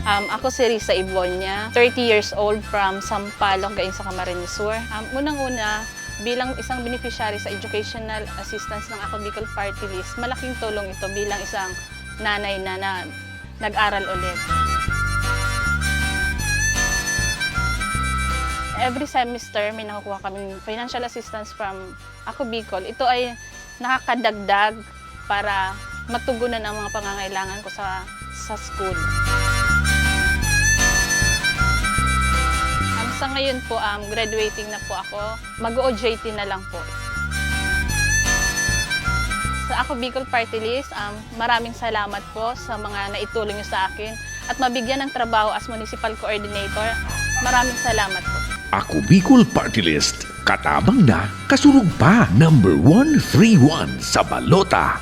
Ako si Risa Ibonia, 30 years old from Sampaloc, Gayon sa Camarines Sur. Unang-una, bilang isang beneficiary sa educational assistance ng Ako Bicol Party List, malaking tulong ito bilang isang nanay na nag-aral ulit. Every semester, may nakukuha kami financial assistance from Ako Bicol. Ito ay nakakadagdag para matugunan ang mga pangangailangan ko sa school. Sa ngayon po, graduating na po ako. Mag-OJT na lang po. Sa Ako Bicol Party List, maraming salamat po sa mga naitulong niyo sa akin at mabigyan ng trabaho as Municipal Coordinator. Maraming salamat po. Ako Bicol Party List, katabang na, kasurug pa, number 131 sa balota.